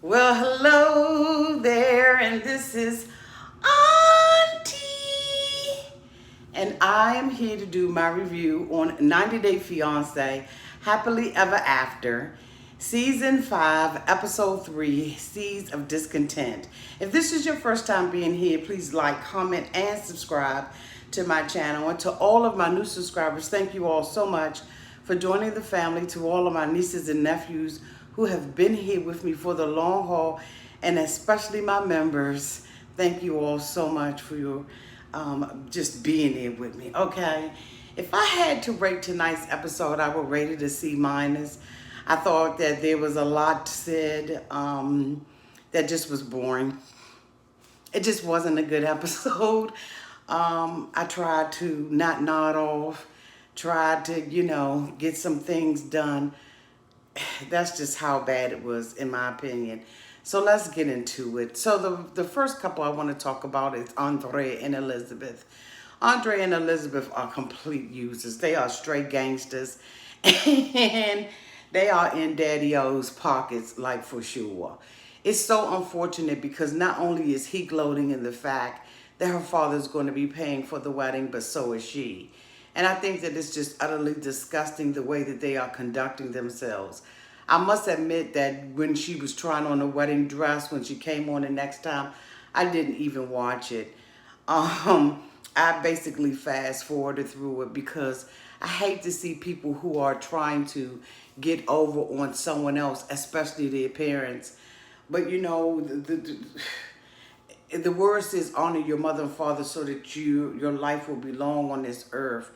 Well, hello there, and this is Auntie. And I am here to do my review on 90 Day Fiance Happily Ever After, Season 5, Episode 3, Seeds of Discontent. If this is your first time being here, please like, comment, and subscribe to my channel. And to all of my new subscribers, thank you all so much for joining the family. To all of my nieces and nephews who have been here with me for the long haul, and especially my members, thank you all so much for your just being here with me. Okay, if I had to rate tonight's episode, I would rate it a C minus. I thought that there was a lot said that just was boring. It just wasn't a good episode. I tried to not nod off, tried to, get some things done. That's just how bad it was, in my opinion. So let's get into it. So the first couple I want to talk about is Andre and Elizabeth. Andre and Elizabeth are complete users. They are straight gangsters. And they are in Daddy-O's pockets, like, for sure. It's so unfortunate because not only is he gloating in the fact that her father's going to be paying for the wedding, but so is she. And I think that it's just utterly disgusting the way that they are conducting themselves. I must admit that when she was trying on a wedding dress, when she came on the next time, I didn't even watch it. I basically fast forwarded through it because I hate to see people who are trying to get over on someone else, especially their parents. But the word says honor your mother and father so that your life will be long on this earth.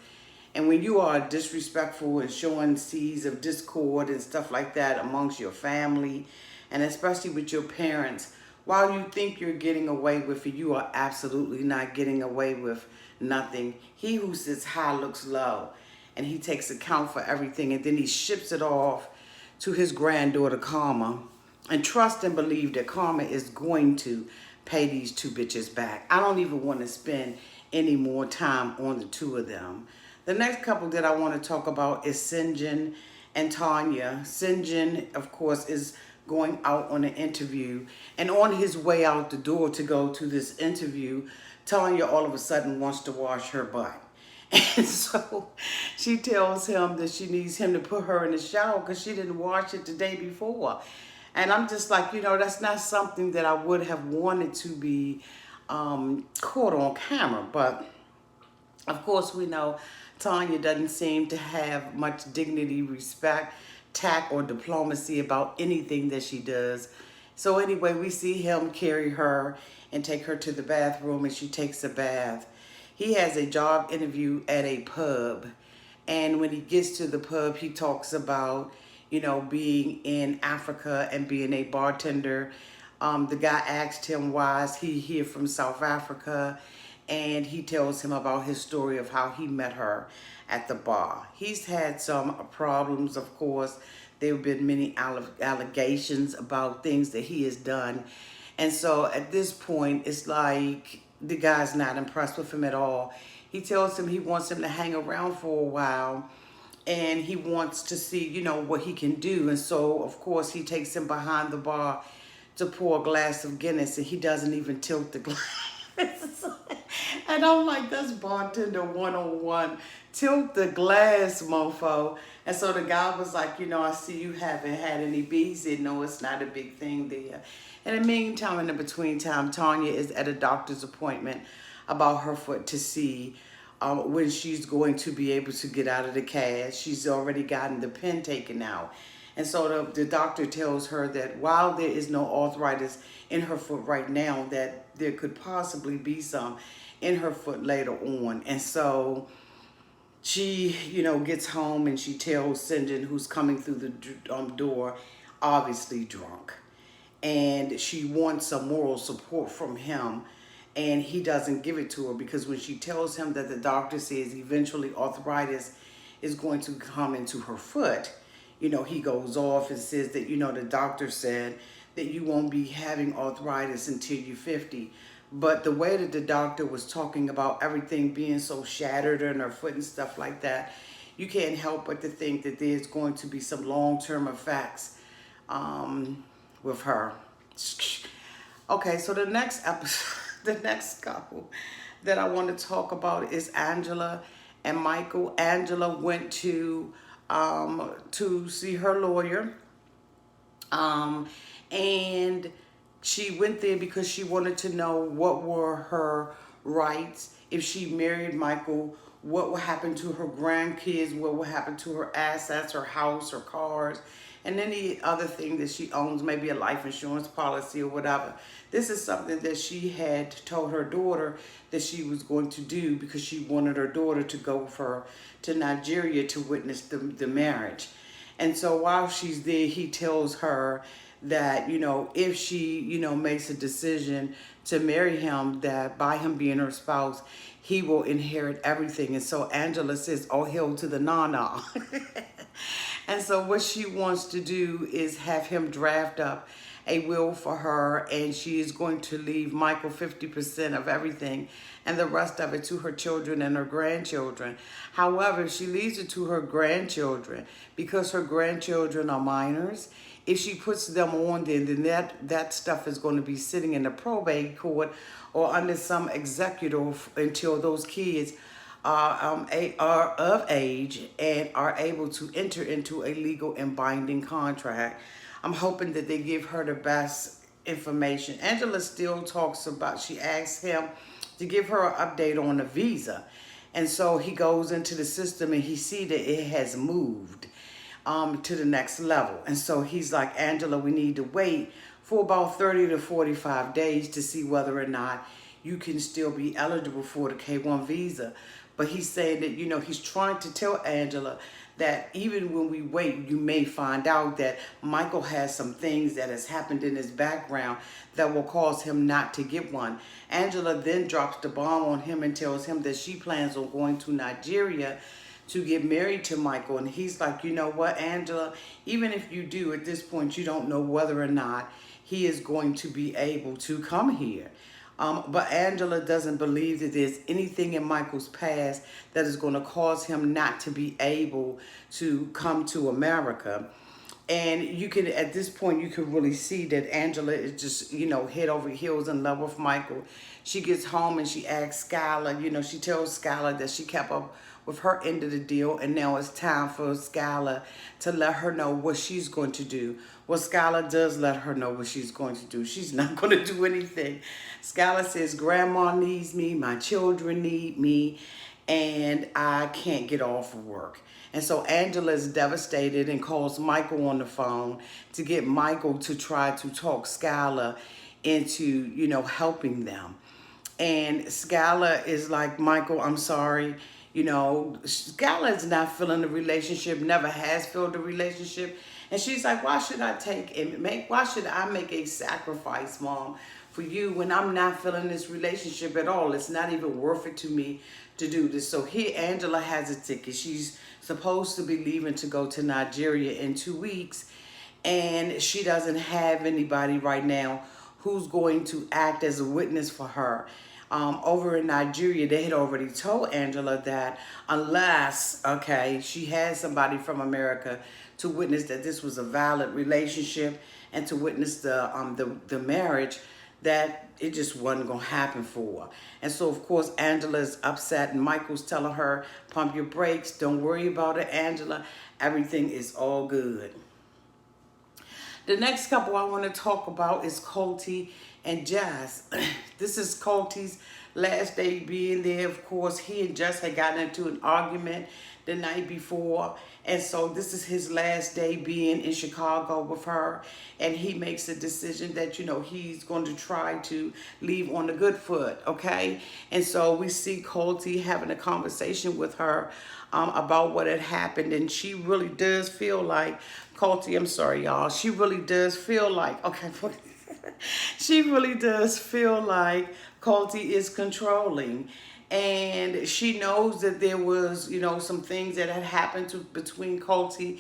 And when you are disrespectful and showing seeds of discord and stuff like that amongst your family, and especially with your parents, while you think you're getting away with it, you are absolutely not getting away with nothing. He who sits high looks low, and he takes account for everything, and then he ships it off to his granddaughter Karma, and trust and believe that Karma is going to pay these two bitches back. I don't even want to spend any more time on the two of them. The next couple that I want to talk about is Sinjin and Tanya. Sinjin, of course, is going out on an interview, and on his way out the door to go to this interview, Tanya all of a sudden wants to wash her butt. And so she tells him that she needs him to put her in the shower because she didn't wash it the day before. And I'm just like, that's not something that I would have wanted to be caught on camera. But of course, we know Tanya doesn't seem to have much dignity, respect, tact, or diplomacy about anything that she does. So anyway, we see him carry her and take her to the bathroom, and she takes a bath. He has a job interview at a pub. And when he gets to the pub, he talks about, being in Africa and being a bartender. The guy asked him, why is he here from South Africa? And he tells him about his story of how he met her at the bar. He's had some problems, of course. There have been many allegations about things that he has done. And so at this point, it's like the guy's not impressed with him at all. He tells him he wants him to hang around for a while, and he wants to see, what he can do. And so, of course, he takes him behind the bar to pour a glass of Guinness, and he doesn't even tilt the glass. And I'm like, that's bartender 101. Tilt the glass, mofo. And so the guy was like, I see you haven't had any bees. He said, no, it's not a big thing there. And in the meantime, in the between time, Tanya is at a doctor's appointment about her foot to see when she's going to be able to get out of the cast. She's already gotten the pen taken out. And so the doctor tells her that while there is no arthritis in her foot right now, that there could possibly be some in her foot later on. And so she, gets home and she tells Sinjin, who's coming through the door, obviously drunk. And she wants some moral support from him. And he doesn't give it to her because when she tells him that the doctor says eventually arthritis is going to come into her foot, he goes off and says that, the doctor said that you won't be having arthritis until you're 50. But the way that the doctor was talking about everything being so shattered in her foot and stuff like that, you can't help but to think that there's going to be some long-term effects with her. Okay, so the next episode, the next couple that I want to talk about is Angela and Michael. Angela went to see her lawyer, um, and she went there because she wanted to know what were her rights if she married Michael. What would happen to her grandkids? What would happen to her assets, her house, her cars, and any other thing that she owns, maybe a life insurance policy or whatever. This is something that she had told her daughter that she was going to do because she wanted her daughter to go with her to Nigeria to witness the marriage. And so while she's there, he tells her that, if she, makes a decision to marry him, that by him being her spouse, he will inherit everything. And so Angela says, oh, hell to the nana. And so what she wants to do is have him draft up a will for her, and she is going to leave Michael 50% of everything and the rest of it to her children and her grandchildren. However, she leaves it to her grandchildren because her grandchildren are minors. If she puts them on, then that stuff is going to be sitting in the probate court or under some executor until those kids are of age and are able to enter into a legal and binding contract. I'm hoping that they give her the best information. Angela still talks about, she asks him to give her an update on the visa. And so he goes into the system and he sees that it has moved to the next level. And so he's like, Angela, we need to wait for about 30 to 45 days to see whether or not you can still be eligible for the K1 visa. But he's saying that, he's trying to tell Angela that even when we wait, you may find out that Michael has some things that has happened in his background that will cause him not to get one. Angela then drops the bomb on him and tells him that she plans on going to Nigeria to get married to Michael. And he's like, you know what, Angela, even if you do, at this point, you don't know whether or not he is going to be able to come here. But Angela doesn't believe that there's anything in Michael's past that is going to cause him not to be able to come to America. And you can, at this point, you can really see that Angela is just, head over heels in love with Michael. She gets home and she asks Skylar, she tells Skylar that she kept up with her end of the deal, and now it's time for Skylar to let her know what she's going to do. Well, Skylar does let her know what she's going to do. She's not going to do anything. Skylar says, Grandma needs me, my children need me, and I can't get off of work. And so Angela is devastated and calls Michael on the phone to get Michael to try to talk Skylar into, helping them. And Skylar is like, Michael, I'm sorry. Skylar is not feeling the relationship, never has felt the relationship. And she's like, why should I make a sacrifice, Mom, for you when I'm not feeling this relationship at all? It's not even worth it to me to do this. So here Angela has a ticket. She's supposed to be leaving to go to Nigeria in 2 weeks. And she doesn't have anybody right now who's going to act as a witness for her. Over in Nigeria, they had already told Angela that unless, she had somebody from America to witness that this was a valid relationship and to witness the marriage, that it just wasn't going to happen for her. And so, of course, Angela's upset, and Michael's telling her, pump your brakes, don't worry about it, Angela. Everything is all good. The next couple I want to talk about is Colty and Jess. This is Colty's last day being there. Of course, he and Jess had gotten into an argument the night before. And so this is his last day being in Chicago with her. And he makes a decision that, he's going to try to leave on a good foot, okay? And so we see Colty having a conversation with her about what had happened. And she really does feel like, Colty, I'm sorry, y'all. She really does feel like, she really does feel like Colty is controlling. And she knows that there was, some things that had happened between Colty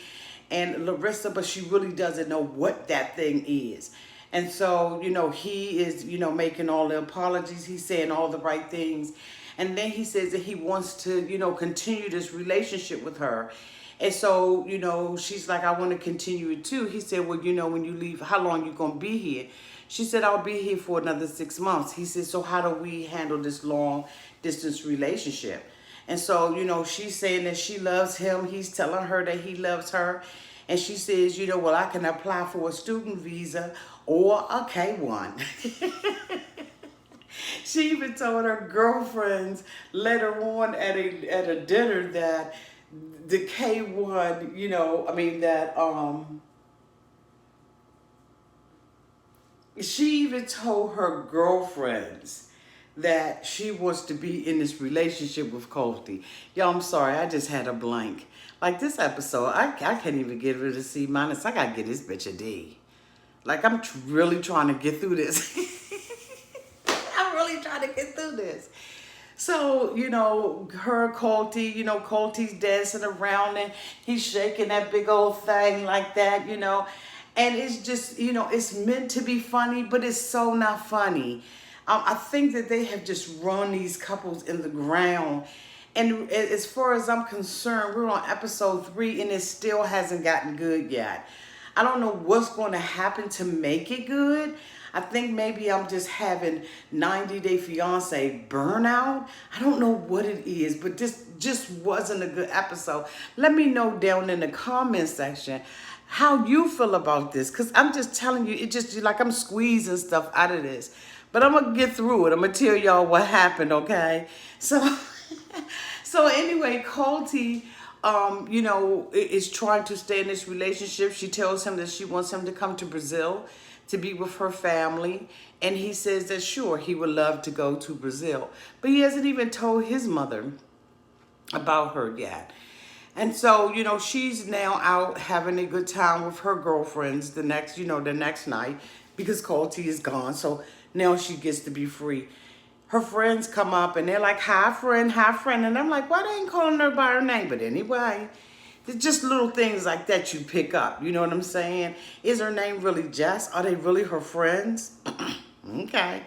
and Larissa, but she really doesn't know what that thing is. And so, he is, making all the apologies. He's saying all the right things. And then he says that he wants to, continue this relationship with her. And so, she's like, I want to continue it too. He said, well, when you leave, how long you going to be here? She said, I'll be here for another 6 months. He said, so how do we handle this long distance relationship? And so, she's saying that she loves him. He's telling her that he loves her. And she says, well, I can apply for a student visa or a K1. She even told her girlfriends later on at a dinner that the K1, she even told her girlfriends that she wants to be in this relationship with Colty. Yo, I'm sorry, I just had a blank. Like this episode, I can't even give it a C minus. I gotta get this bitch a D. Like I'm really trying to get through this. I'm really trying to get through this. So, her Colty, Colty's dancing around and he's shaking that big old thing like that, And it's just, it's meant to be funny, but it's so not funny. I think that they have just run these couples in the ground. And as far as I'm concerned, we're on episode 3 and it still hasn't gotten good yet. I don't know what's going to happen to make it good. I think maybe I'm just having 90 Day Fiance burnout. I don't know what it is, but this just wasn't a good episode. Let me know down in the comment section how you feel about this, because I'm just telling you, it just like I'm squeezing stuff out of this. But I'm going to get through it. I'm going to tell y'all what happened, okay? So, so anyway, Colty, is trying to stay in this relationship. She tells him that she wants him to come to Brazil to be with her family. And he says that, sure, he would love to go to Brazil. But he hasn't even told his mother about her yet. And so, she's now out having a good time with her girlfriends the next night because Colty is gone. So now she gets to be free. Her friends come up and they're like, hi, friend, hi, friend. And I'm like, why they ain't calling her by her name? But anyway, it's just little things like that you pick up. You know what I'm saying? Is her name really Jess? Are they really her friends? Okay.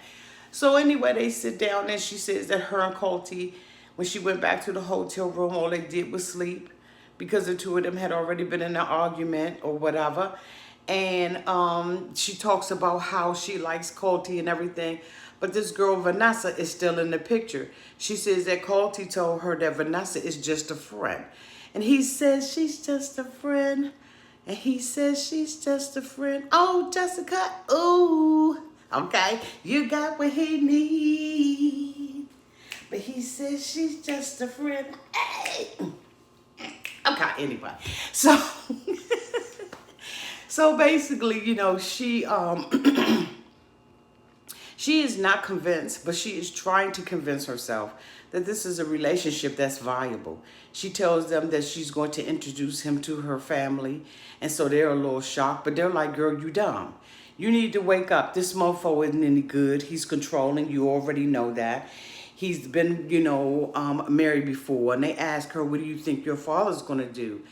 So anyway, they sit down and she says that her and Colty, when she went back to the hotel room, all they did was sleep because the two of them had already been in an argument or whatever. And she talks about how she likes Colty and everything. But this girl, Vanessa, is still in the picture. She says that Colty told her that Vanessa is just a friend. And he says she's just a friend. And he says she's just a friend. Oh, Jessica, ooh. Okay, you got what he needs. But he says she's just a friend. Hey. Okay, anyway. So, so basically, she she is not convinced, but she is trying to convince herself that this is a relationship that's viable. She tells them that she's going to introduce him to her family. And so they're a little shocked, but they're like, girl, you dumb. You need to wake up. This mofo isn't any good. He's controlling. You already know that. He's been, married before. And they ask her, what do you think your father's going to do?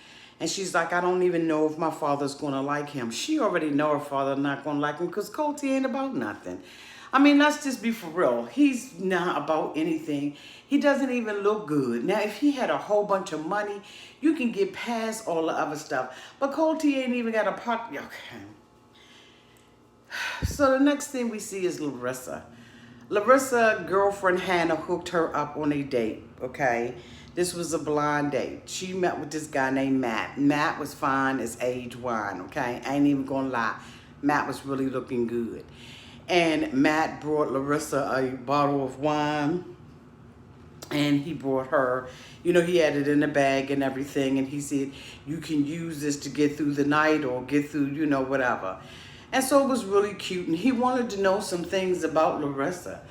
And she's like, I don't even know if my father's going to like him. She already know her father not going to like him because Colty ain't about nothing. I mean, let's just be for real. He's not about anything. He doesn't even look good. Now, if he had a whole bunch of money, you can get past all the other stuff. But Colty ain't even got a pot. Okay. So the next thing we see is Larissa. Larissa, girlfriend Hannah, hooked her up on a date, okay? This was a blind date. She met with this guy named Matt. Matt was fine as age wine, okay? I ain't even gonna lie. Matt was really looking good. And Matt brought Larissa a bottle of wine. And he brought her, he had it in a bag and everything. And he said, you can use this to get through the night or get through, whatever. And so it was really cute. And he wanted to know some things about Larissa.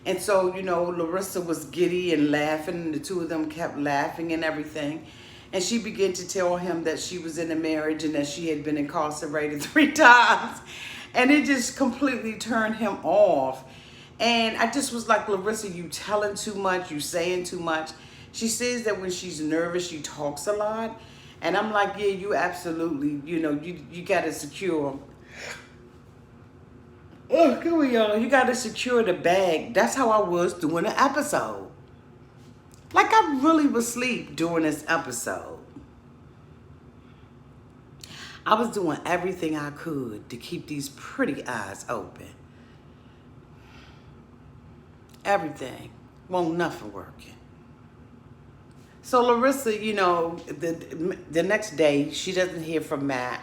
And so, Larissa was giddy and laughing. And the two of them kept laughing and everything. And she began to tell him that she was in a marriage and that she had been incarcerated 3 times. And it just completely turned him off. And I just was like, Larissa, you telling too much. You saying too much. She says that when she's nervous, she talks a lot. And I'm like, yeah, you absolutely, you got to secure. Oh, here we are. You got to secure the bag. That's how I was doing the episode. Like I really was asleep during this episode. I was doing everything I could to keep these pretty eyes open. Everything. Won't nothing working. So Larissa, the next day, she doesn't hear from Matt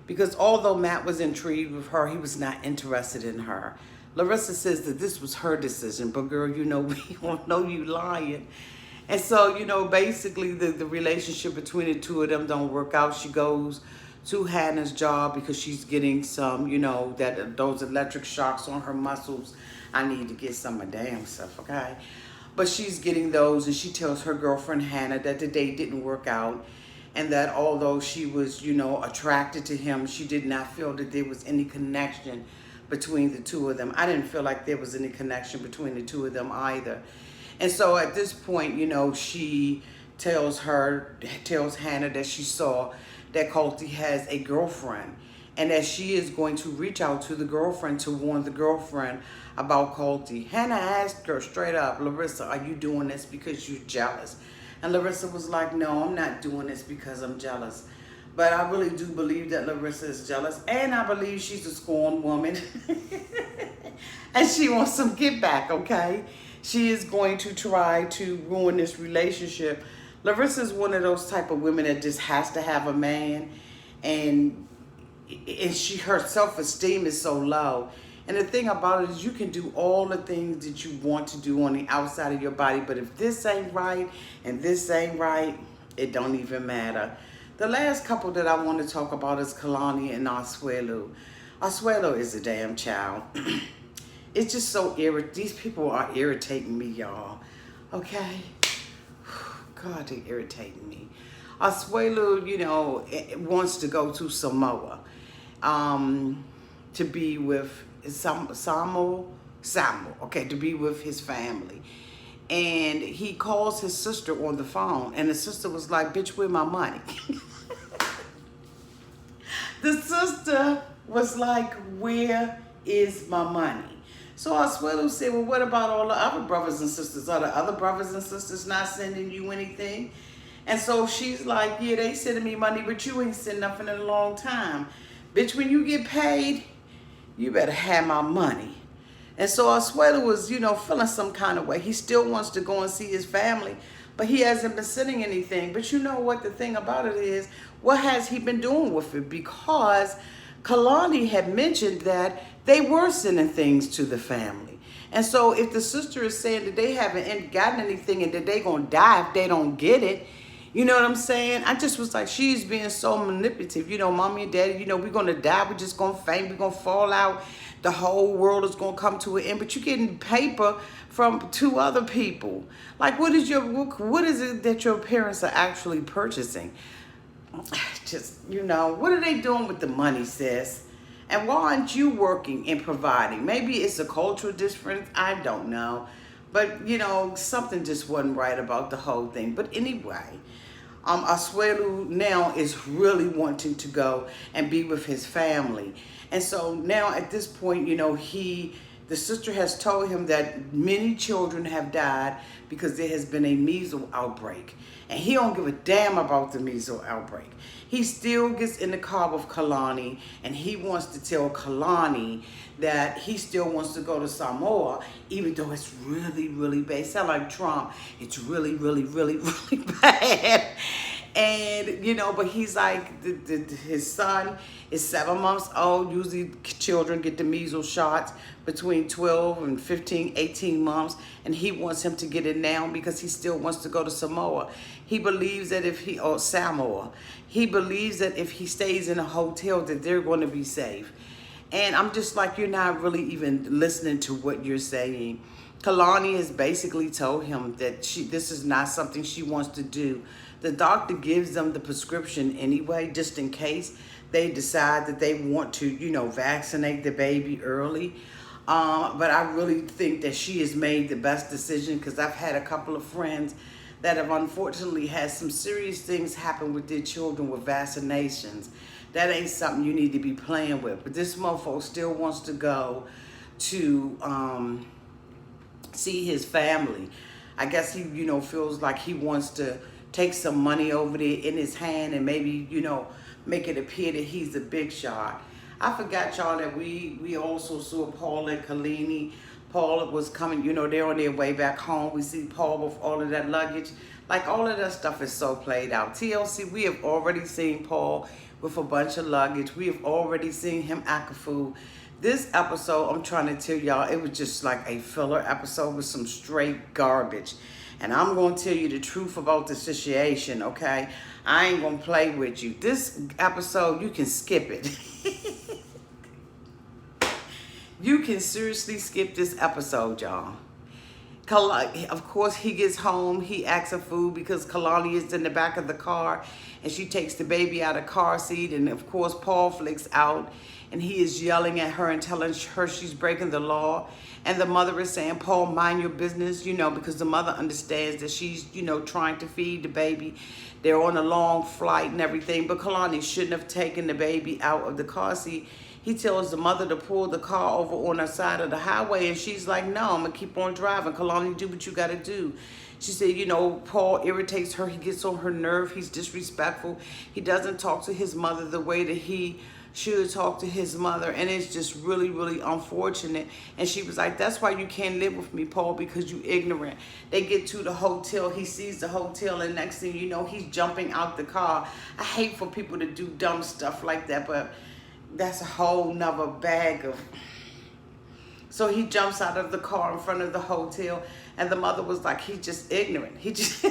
because although Matt was intrigued with her, he was not interested in her. Larissa says that this was her decision, but girl, we won't know you lying. And so, basically the relationship between the two of them don't work out. She goes to Hannah's job because she's getting some, those electric shocks on her muscles. I need to get some of damn stuff, okay? But she's getting those, and she tells her girlfriend Hannah that the date didn't work out, and that although she was, attracted to him, she did not feel that there was any connection between the two of them. I didn't feel like there was any connection between the two of them either. And so at this point, she tells Hannah that she saw that Colty has a girlfriend, and that she is going to reach out to the girlfriend to warn the girlfriend about Colty. Hannah asked her straight up, Larissa, are you doing this because you're jealous? And Larissa was like, no, I'm not doing this because I'm jealous. But I really do believe that Larissa is jealous, and I believe she's a scorned woman. And she wants some get back, okay? She is going to try to ruin this relationship. Larissa is one of those type of women that just has to have a man, and her self-esteem is so low. And the thing about it is you can do all the things that you want to do on the outside of your body, but if this ain't right and this ain't right, it don't even matter. The last couple that I want to talk about is Kalani and Asuelu. Asuelu is a damn child. It's just so these people are irritating me, y'all. Okay? God, they're irritating me. Asuelu, wants to go to Samoa to be with Samuel, okay, to be with his family. And he calls his sister on the phone, and the sister was like, bitch, where my money? The sister was like, where is my money? So Asuelu said, well, what about all the other brothers and sisters? Are the other brothers and sisters not sending you anything? And so she's like, yeah, they sending me money, but you ain't sent nothing in a long time. Bitch, when you get paid, you better have my money. And so Asuelu was, feeling some kind of way. He still wants to go and see his family, but he hasn't been sending anything. But you know what the thing about it is, what has he been doing with it? Because Kalani had mentioned that they were sending things to the family. And so if the sister is saying that they haven't gotten anything and that they're going to die if they don't get it, you know what I'm saying? I just was like, she's being so manipulative. Mommy and daddy, we're going to die. We're just going to faint. We're going to fall out. The whole world is going to come to an end. But you're getting paper from two other people. Like, what is it that your parents are actually purchasing? Just, what are they doing with the money, sis? And why aren't you working and providing? Maybe it's a cultural difference. I don't know. But, something just wasn't right about the whole thing. But anyway, Asuelu now is really wanting to go and be with his family. And so now at this point, the sister has told him that many children have died because there has been a measles outbreak. And he don't give a damn about the measles outbreak. He still gets in the car with Kalani, and he wants to tell Kalani that he still wants to go to Samoa, even though it's really, really bad. It sounds like Trump. It's really, really, really, really bad. And, but he's like, his son is 7 months old. Usually children get the measles shots between 12 and 15, 18 months. And he wants him to get it now because he still wants to go to Samoa. He believes that Samoa, he believes that if he stays in a hotel that they're going to be safe. And I'm just like, you're not really even listening to what you're saying. Kalani has basically told him that this is not something she wants to do. The doctor gives them the prescription anyway, just in case they decide that they want to, vaccinate the baby early. But I really think that she has made the best decision, because I've had a couple of friends that have unfortunately had some serious things happen with their children with vaccinations. That ain't something you need to be playing with. But this mofo still wants to go to see his family. I guess he, feels like he wants to take some money over there in his hand and maybe, make it appear that he's a big shot. I forgot, y'all, that we also saw Paul and Kalini. Paul was coming, you know, they're on their way back home. We see Paul with all of that luggage. Like, all of that stuff is so played out. TLC, we have already seen Paul with a bunch of luggage. We have already seen him act a fool. This episode, I'm trying to tell y'all, it was just like a filler episode with some straight garbage. And I'm going to tell you the truth about the situation, okay? I ain't going to play with you. This episode, you can skip it. You can seriously skip this episode, y'all. Of course, he gets home. He acts a fool because Kalani is in the back of the car, and she takes the baby out of the car seat. And of course, Paul flicks out, and he is yelling at her and telling her she's breaking the law. And the mother is saying, Paul, mind your business, you know, because the mother understands that she's, you know, trying to feed the baby. They're on a long flight and everything, but Kalani shouldn't have taken the baby out of the car seat. He tells the mother to pull the car over on her side of the highway, and she's like, no, I'm going to keep on driving. Kalani, do what you got to do. She said, you know, Paul irritates her. He gets on her nerve. He's disrespectful. He doesn't talk to his mother the way that he should talk to his mother, and it's just really, really unfortunate. And she was like, that's why you can't live with me, Paul, because you ignorant. They get to the hotel. He sees the hotel, and next thing you know, he's jumping out the car. I hate for people to do dumb stuff like that, but that's a whole nother bag of... So he jumps out of the car in front of the hotel, and the mother was like, he's just ignorant. He's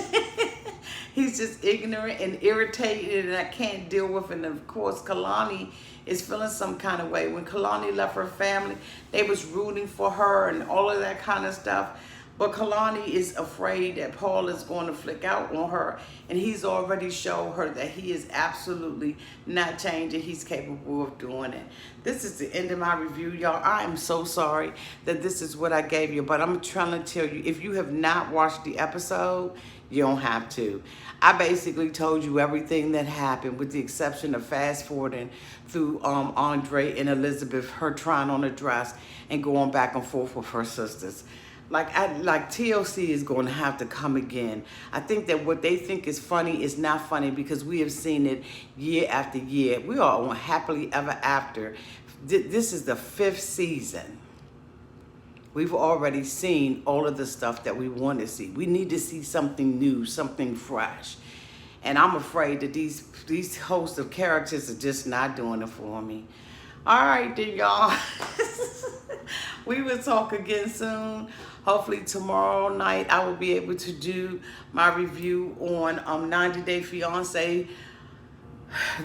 just ignorant and irritated, and I can't deal with it. And of course, Kalani is feeling some kind of way. When Kalani left her family, they was rooting for her and all of that kind of stuff. But Kalani is afraid that Paul is going to flick out on her, and he's already showed her that he is absolutely not changing. He's capable of doing it. This is the end of my review, y'all. I am so sorry that this is what I gave you, but I'm trying to tell you, if you have not watched the episode, you don't have to. I basically told you everything that happened, with the exception of fast forwarding through Andre and Elizabeth, her trying on a dress and going back and forth with her sisters. Like TLC is going to have to come again. I think that what they think is funny is not funny, because we have seen it year after year. We are on Happily Ever After. This is the 5th season. We've already seen all of the stuff that we want to see. We need to see something new, something fresh. And I'm afraid that these hosts of characters are just not doing it for me. All right, then, y'all. We will talk again soon. Hopefully tomorrow night I will be able to do my review on 90 Day Fiance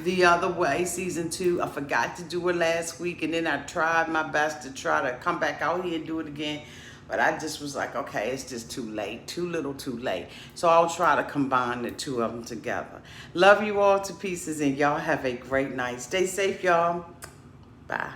the other way, season 2. I forgot to do it last week, and then I tried my best to try to come back out here and do it again. But I just was like, okay, it's just too late, too little, too late. So I'll try to combine the two of them together. Love you all to pieces, and y'all have a great night. Stay safe, y'all. Bye.